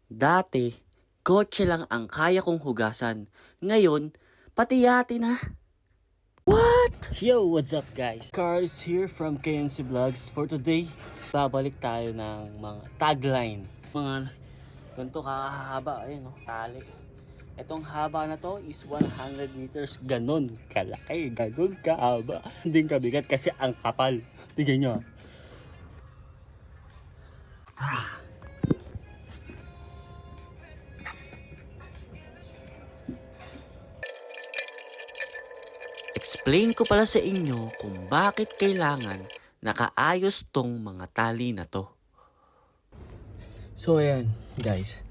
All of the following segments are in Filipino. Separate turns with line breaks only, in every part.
Dati, kotse lang ang kaya kong hugasan. Ngayon, pati yate na. What? Yo, what's up guys? Carl is here from KNC Vlogs. For today, babalik tayo ng mga tagline. Mga ganito kakahaba, ayun no, tali. Itong haba na to is 100 meters. Ganon kalaki, ganon kahaba. Hindi kabigat kasi ang kapal. Tignan nyo. Tara. Explain ko pala sa inyo kung bakit kailangan nakaayos tong mga tali na to. So ayan guys.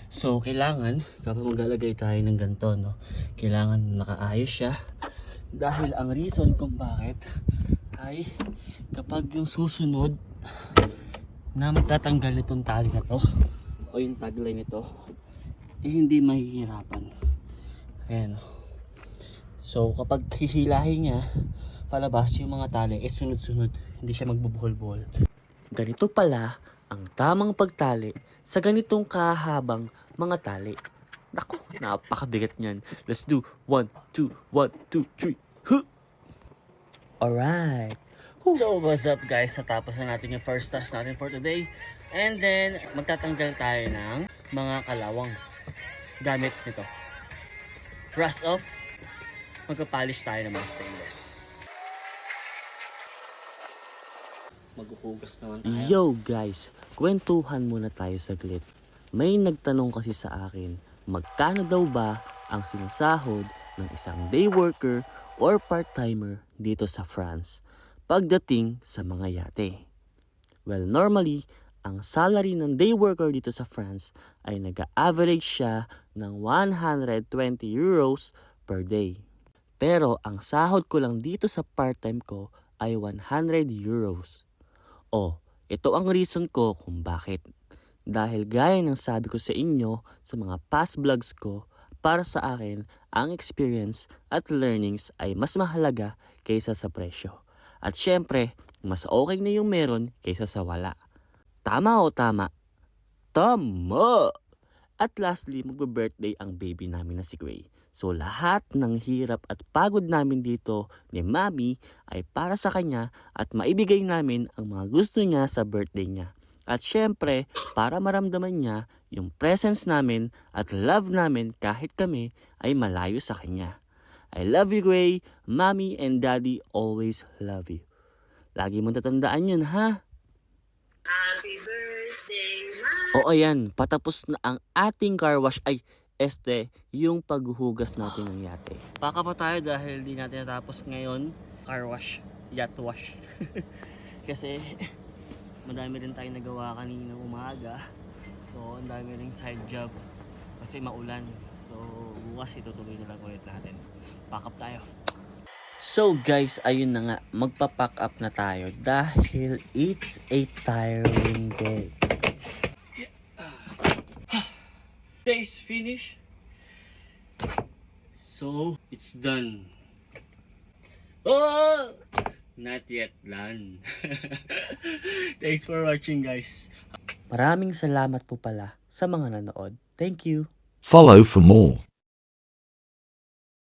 So kailangan kapag maglalagay tayo ng ganito, no, kailangan nakaayos siya. Dahil ang reason kung bakit ay kapag yung susunod na magtatanggal nitong tali na to o yung tagline nito, eh, hindi mahihirapan. Ayan. So kapag hihilahin niya palabas yung mga tali, eh sunod-sunod, hindi siya magbubuhol-buhol. Ganito pala ang tamang pagtali sa ganitong kahabang mga tali. Naku, napakabigat niyan. Let's do 1, 2, 1, 2, 3. Huh! Alright. So what's up guys, natapos na natin yung first task natin for today. And then magtatanggal tayo ng mga kalawang gamit nito. Rust off, magpapolish tayo ng mga stainless. Maghuhugas naman tayo. Yo guys, kwentuhan muna tayo saglit. May nagtanong kasi sa akin, magkano daw ba ang sinasahod ng isang day worker or part-timer dito sa France pagdating sa mga yate? Well, normally, ang salary ng day worker dito sa France ay nag-average siya ng 120 euros per day. Pero ang sahod ko lang dito sa part-time ko ay 100 euros. Oh, ito ang reason ko kung bakit. Dahil gaya ng sabi ko sa inyo sa mga past vlogs ko, para sa akin, ang experience at learnings ay mas mahalaga kaysa sa presyo. At syempre, mas okay na yung meron kaysa sa wala. Tama o tama? Tama! At lastly, magbe-birthday ang baby namin na si Gray. So lahat ng hirap at pagod namin dito ni Mami ay para sa kanya at maibigay namin ang mga gusto niya sa birthday niya. At syempre, para maramdaman niya yung presence namin at love namin kahit kami ay malayo sa kanya. I love you Gray, Mami and Daddy always love you. Lagi mong tatandaan yun ha?
Happy birthday, Ma!
O ayan, patapos na ang ating car wash ay yung paghuhugas natin ng yate. Baka pa tayo dahil di natin natapos ngayon car wash, yacht wash. Kasi madami rin tayong nagawa kaninang umaga. So ang dami rin side job kasi maulan. So bukas itutuloy na lang ulit natin. Pack up tayo. So guys, ayun na nga, magpa-pack up na tayo dahil it's a tiring day. Day's finished. So, it's done. Oh! Not yet done. Thanks for watching guys. Maraming salamat po pala sa mga nanood. Thank you.
Follow for more.